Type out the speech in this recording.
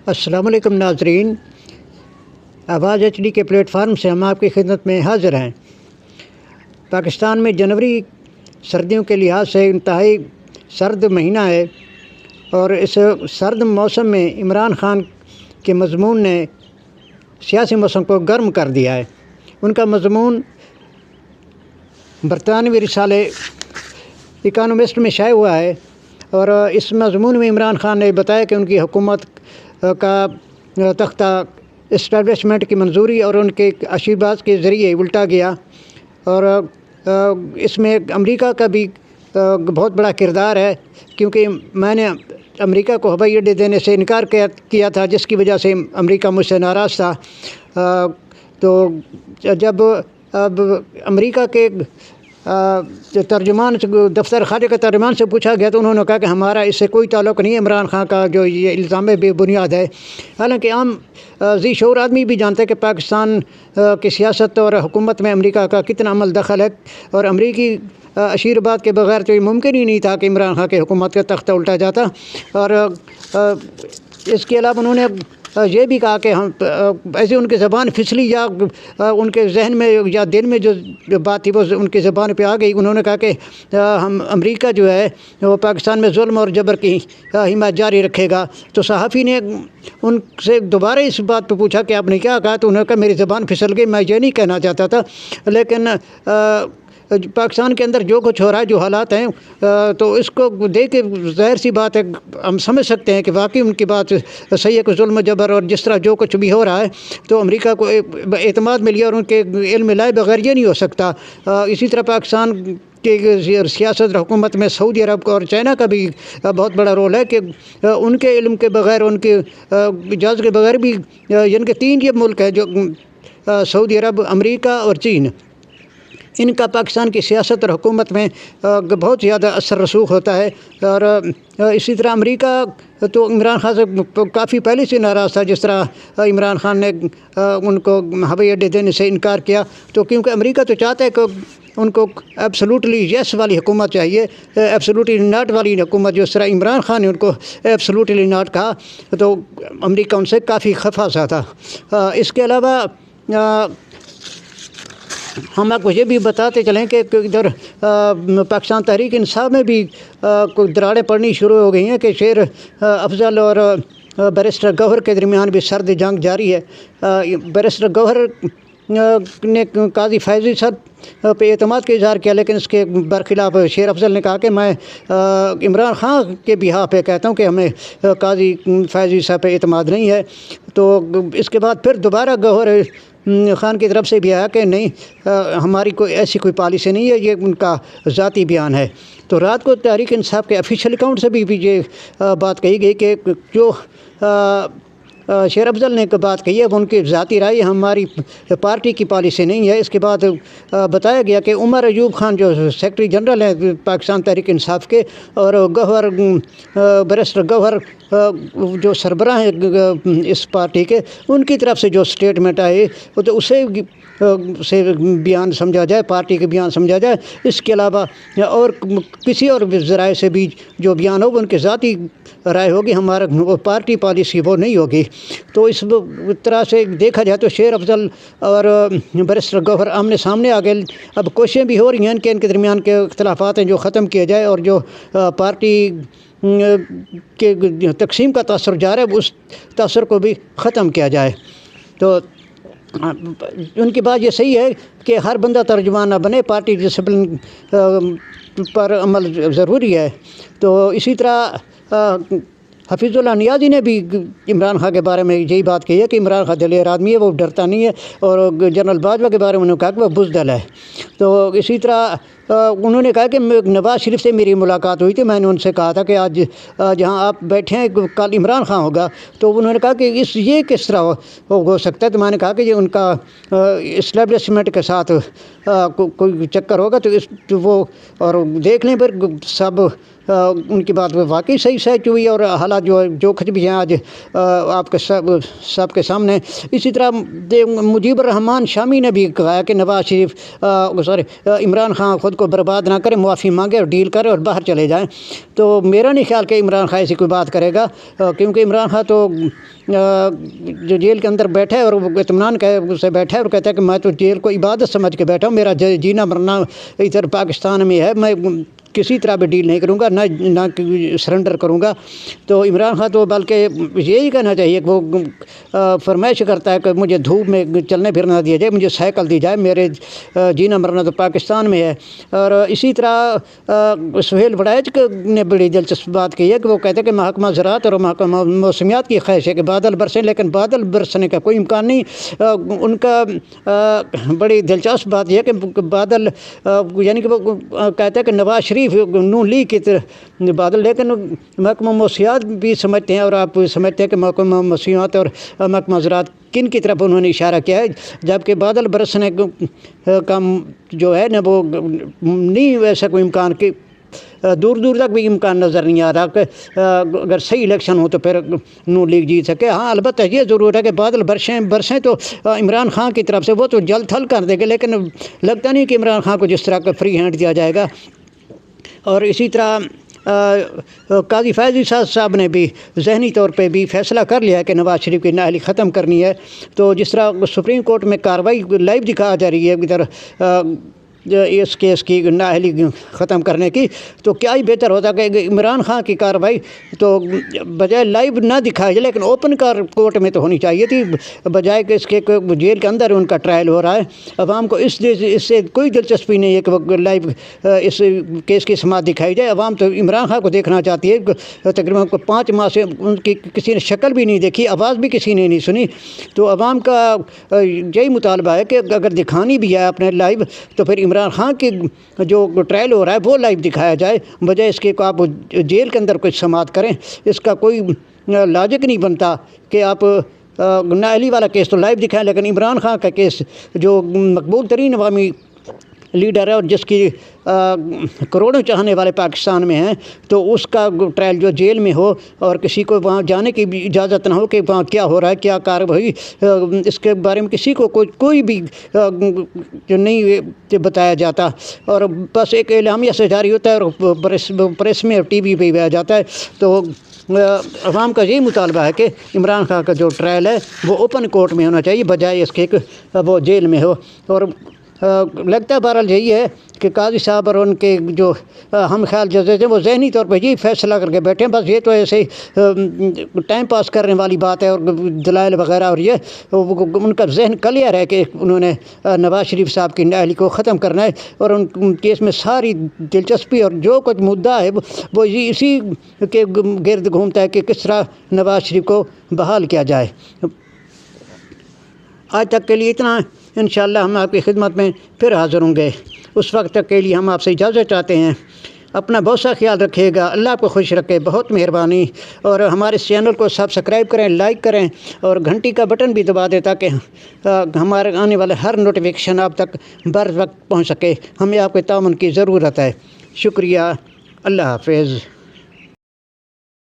السلام علیکم ناظرین، آواز ایچ ڈی کے پلیٹ فارم سے ہم آپ کی خدمت میں حاضر ہیں۔ پاکستان میں جنوری سردیوں کے لحاظ سے انتہائی سرد مہینہ ہے، اور اس سرد موسم میں عمران خان کے مضمون نے سیاسی موسم کو گرم کر دیا ہے۔ ان کا مضمون برطانوی رسالے اکانومسٹ میں شائع ہوا ہے، اور اس مضمون میں عمران خان نے بتایا کہ ان کی حکومت کا تختہ اسٹیبلشمنٹ کی منظوری اور ان کے اشیباز کے ذریعے الٹا گیا، اور اس میں امریکہ کا بھی بہت بڑا کردار ہے، کیونکہ میں نے امریکہ کو ہوائی اڈے دینے سے انکار کیا تھا، جس کی وجہ سے امریکہ مجھ سے ناراض تھا۔ تو جب اب امریکہ کے ترجمان دفتر خارجہ کے ترجمان سے پوچھا گیا تو انہوں نے کہا کہ ہمارا اس سے کوئی تعلق نہیں ہے، عمران خان کا جو یہ الزام بے بنیاد ہے۔ حالانکہ عام ذی شعور آدمی بھی جانتے ہیں کہ پاکستان کی سیاست اور حکومت میں امریکہ کا کتنا عمل دخل ہے، اور امریکی آشیرواد کے بغیر تو یہ ممکن ہی نہیں تھا کہ عمران خان کی حکومت کا تختہ الٹا جاتا۔ اور اس کے علاوہ انہوں نے یہ بھی کہا کہ ہم ایسے ان کی زبان پھسلی، یا ان کے ذہن میں یا دل میں جو بات تھی وہ ان کی زبان پہ آ گئی۔ انہوں نے کہا کہ ہم امریکہ جو ہے وہ پاکستان میں ظلم اور جبر کی حمایت جاری رکھے گا۔ تو صحافی نے ان سے دوبارہ اس بات پہ پوچھا کہ آپ نے کیا کہا، تو انہوں نے کہا میری زبان پھسل گئی، میں یہ نہیں کہنا چاہتا تھا، لیکن پاکستان کے اندر جو کچھ ہو رہا ہے، جو حالات ہیں، تو اس کو دیکھ کے ظاہر سی بات ہے ہم سمجھ سکتے ہیں کہ واقعی ان کی بات صحیح ہے کہ ظلم و جبر اور جس طرح جو کچھ بھی ہو رہا ہے تو امریکہ کو اعتماد میں لیا، اور ان کے علم لائے بغیر یہ نہیں ہو سکتا۔ اسی طرح پاکستان کی سیاست اور حکومت میں سعودی عرب اور چائنا کا بھی بہت بڑا رول ہے کہ ان کے علم کے بغیر، ان کے اجازت کے بغیر بھی، یعنی کہ تین یہ ملک ہے جو سعودی عرب، امریکہ اور چین، ان کا پاکستان کی سیاست اور حکومت میں بہت زیادہ اثر رسوخ ہوتا ہے۔ اور اسی طرح امریکہ تو عمران خان سے کافی پہلے سے ناراض تھا، جس طرح عمران خان نے ان کو ہوائی اڈے دینے سے انکار کیا، تو کیونکہ امریکہ تو چاہتا ہے کہ ان کو ایبسلوٹلی یس والی حکومت چاہیے، ایبسلوٹلی ناٹ والی حکومت، جو اس طرح عمران خان نے ان کو ایبسلوٹلی ناٹ کہا تو امریکہ ان سے کافی خفا سا تھا۔ اس کے علاوہ ہم آپ کو یہ بھی بتاتے چلیں کہ ادھر پاکستان تحریک انصاف میں بھی کچھ دراڑیں پڑنی شروع ہو گئی ہیں کہ شیر افضل اور بیرسٹر گوہر کے درمیان بھی سرد جنگ جاری ہے۔ بیرسٹر گوہر نے قاضی فیضی صاحب پہ اعتماد کا اظہار کیا، لیکن اس کے برخلاف شیر افضل نے کہا کہ میں عمران خان کے بہاف پہ کہتا ہوں کہ ہمیں قاضی فیضی صاحب پہ اعتماد نہیں ہے۔ تو اس کے بعد پھر دوبارہ گوہر خان کی طرف سے بھی آیا کہ نہیں، ہماری کوئی ایسی کوئی پالیسی نہیں ہے، یہ ان کا ذاتی بیان ہے۔ تو رات کو تحریک انصاف کے آفیشیل اکاؤنٹ سے بھی یہ بات کہی گئی کہ جو شیر افضل نے بات کہی ہے وہ ان کی ذاتی رائے، ہماری پارٹی کی پالیسی نہیں ہے۔ اس کے بعد بتایا گیا کہ عمر ایوب خان جو سیکرٹری جنرل ہیں پاکستان تحریک انصاف کے، اور گوہر بیرسٹر گوہر جو سربراہ ہیں اس پارٹی کے، ان کی طرف سے جو سٹیٹمنٹ آئی تو اسے بیان سمجھا جائے، پارٹی کے بیان سمجھا جائے۔ اس کے علاوہ اور کسی اور ذرائع سے بھی جو بیان ہو وہ ان کے ذاتی رائے ہوگی، ہمارا وہ پارٹی پالیسی وہ نہیں ہوگی۔ تو اس طرح سے دیکھا جائے تو شیر افضل اور بیرسٹر گوہر آمنے سامنے آ گئے۔ اب کوششیں بھی ہو رہی ہیں کہ ان کے درمیان کے اختلافات ہیں جو ختم کیے جائے، اور جو پارٹی کے تقسیم کا تاثر جا رہا ہے اس تاثر کو بھی ختم کیا جائے۔ تو ان کی بات یہ صحیح ہے کہ ہر بندہ ترجمان نہ بنے، پارٹی ڈسپلن پر عمل ضروری ہے۔ تو اسی طرح حفیظ اللہ نیازی نے بھی عمران خان کے بارے میں یہی بات کہی ہے کہ عمران خان دلیر آدمی ہے، وہ ڈرتا نہیں ہے، اور جنرل باجوہ کے بارے میں انہوں نے کہا کہ وہ بزدل ہے۔ تو اسی طرح انہوں نے کہا کہ نواز شریف سے میری ملاقات ہوئی تھی، میں نے ان سے کہا تھا کہ آج جہاں آپ بیٹھے ہیں کل عمران خان ہوگا، تو انہوں نے کہا کہ یہ کس طرح ہو سکتا ہے، تو میں نے کہا کہ یہ ان کا اسٹیبلشمنٹ کے ساتھ کوئی چکر ہوگا، تو وہ اور دیکھ لیں پھر سب ان کی بات واقعی صحیح سچ ہوئی اور حالات جو کچھ بھی ہیں آج آپ کے سب کے سامنے. اسی طرح مجیب الرحمان شامی نے بھی کہا کہ نواز شریف عمران خان خود کو برباد نہ کرے, معافی مانگے اور ڈیل کرے اور باہر چلے جائیں. تو میرا نہیں خیال کہ عمران خان ایسی کوئی بات کرے گا, کیونکہ عمران خان تو جو جیل کے اندر بیٹھا ہے اور وہ اطمینان سے بیٹھا ہے اور کہتا ہے کہ میں تو جیل کو عبادت سمجھ کے بیٹھا ہوں, میرا جینا مرنا ادھر پاکستان میں ہے, میں کسی طرح بھی ڈیل نہیں کروں گا, نہ سرنڈر کروں گا. تو عمران خان تو بلکہ یہی کہنا چاہیے کہ وہ فرمائش کرتا ہے کہ مجھے دھوپ میں چلنے پھرنا دیا جائے, مجھے سائیکل دی جائے, میرے جینا مرنا تو پاکستان میں ہے. اور اسی طرح سہیل وڑائچ نے بڑی دلچسپ بات کی ہے کہ وہ کہتے ہیں کہ محکمہ زراعت اور محکمہ موسمیات کی خواہش ہے کہ بادل برسیں, لیکن بادل برسنے کا کوئی امکان نہیں. ان کا بڑی دلچسپ بات یہ ہے کہ بادل یعنی کہ وہ کہتے ہیں کہ نواز شریف نون لیگ کی طرح بادل, لیکن محکمہ موسمیات بھی سمجھتے ہیں اور آپ سمجھتے ہیں کہ محکمہ موسمیات اور محکمہ زراعت کن کی طرف انہوں نے اشارہ کیا ہے, جبکہ بادل برسنے کا جو ہے نا وہ نہیں ویسا کوئی امکان کہ دور دور تک بھی امکان نظر نہیں آ رہا کہ اگر صحیح الیکشن ہو تو پھر نون لیگ جیت سکے. ہاں البتہ یہ ضرور ہے کہ بادل برسیں تو عمران خان کی طرف سے وہ تو جلد تھل کر دے گے, لیکن لگتا نہیں کہ عمران خان کو جس طرح کا فری ہینڈ دیا جائے گا. اور اسی طرح قاضی فیض عیسیٰ صاحب نے بھی ذہنی طور پہ بھی فیصلہ کر لیا ہے کہ نواز شریف کی نااہلی ختم کرنی ہے. تو جس طرح سپریم کورٹ میں کارروائی لائیو دکھا جا رہی ہے ادھر اس کیس کی نااہلی ختم کرنے کی, تو کیا ہی بہتر ہوتا کہ عمران خان کی کارروائی تو بجائے لائیو نہ دکھائی جائے لیکن اوپن کورٹ میں تو ہونی چاہیے تھی, بجائے کہ اس کے جیل کے اندر ان کا ٹرائل ہو رہا ہے. عوام کو اس سے کوئی دلچسپی نہیں ہے کہ وہ لائیو اس کیس کی سماعت دکھائی جائے. عوام تو عمران خان کو دیکھنا چاہتی ہے. تقریباً 5 ماہ سے ان کی کسی نے شکل بھی نہیں دیکھی, آواز بھی کسی نے نہیں سنی. تو عوام کا یہی مطالبہ ہے کہ اگر دکھانی بھی ہے اپنے لائیو تو پھر عمران خان کی جو ٹرائل ہو رہا ہے وہ لائیو دکھایا جائے, بجائے اس کے کو آپ جیل کے اندر کچھ سماعت کریں. اس کا کوئی لاجک نہیں بنتا کہ آپ نااہلی والا کیس تو لائیو دکھائیں, لیکن عمران خان کا کیس جو مقبول ترین عوامی لیڈر ہے اور جس کی کروڑوں چاہنے والے پاکستان میں ہیں, تو اس کا ٹرائل جو جیل میں ہو اور کسی کو وہاں جانے کی بھی اجازت نہ ہو کہ وہاں کیا ہو رہا ہے, کیا کارروائی, اس کے بارے میں کسی کو کوئی بھی جو نہیں بتایا جاتا. اور بس ایک اعلامیہ سے جاری ہوتا ہے اور پریس میں اور ٹی وی پہ بھی آ جاتا ہے. تو عوام کا یہی مطالبہ ہے کہ عمران خان کا جو ٹرائل ہے وہ اوپن کورٹ میں ہونا چاہیے, بجائے اس کے وہ جیل میں ہو. اور لگتا ہے بہرحال یہی ہے کہ قاضی صاحب اور ان کے جو ہم خیال ججز ہیں وہ ذہنی طور پہ یہی فیصلہ کر کے بیٹھے ہیں. بس یہ تو ایسے ہی ٹائم پاس کرنے والی بات ہے اور دلائل وغیرہ, اور یہ ان کا ذہن کلیئر ہے کہ انہوں نے نواز شریف صاحب کی نااہلی کو ختم کرنا ہے. اور ان کیس میں ساری دلچسپی اور جو کچھ مدعا ہے وہ اسی کے گرد گھومتا ہے کہ کس طرح نواز شریف کو بحال کیا جائے. آج تک کے لیے اتنا. انشاءاللہ ہم آپ کی خدمت میں پھر حاضر ہوں گے. اس وقت تک کے لیے ہم آپ سے اجازت چاہتے ہیں. اپنا بہت سا خیال رکھیے گا. اللہ آپ کو خوش رکھے. بہت مہربانی. اور ہمارے اس چینل کو سبسکرائب کریں, لائک کریں اور گھنٹی کا بٹن بھی دبا دیں تاکہ ہمارے آنے والے ہر نوٹیفیکیشن آپ تک بر وقت پہنچ سکے. ہمیں آپ کے تعاون کی ضرورت ہے. شکریہ. اللہ حافظ.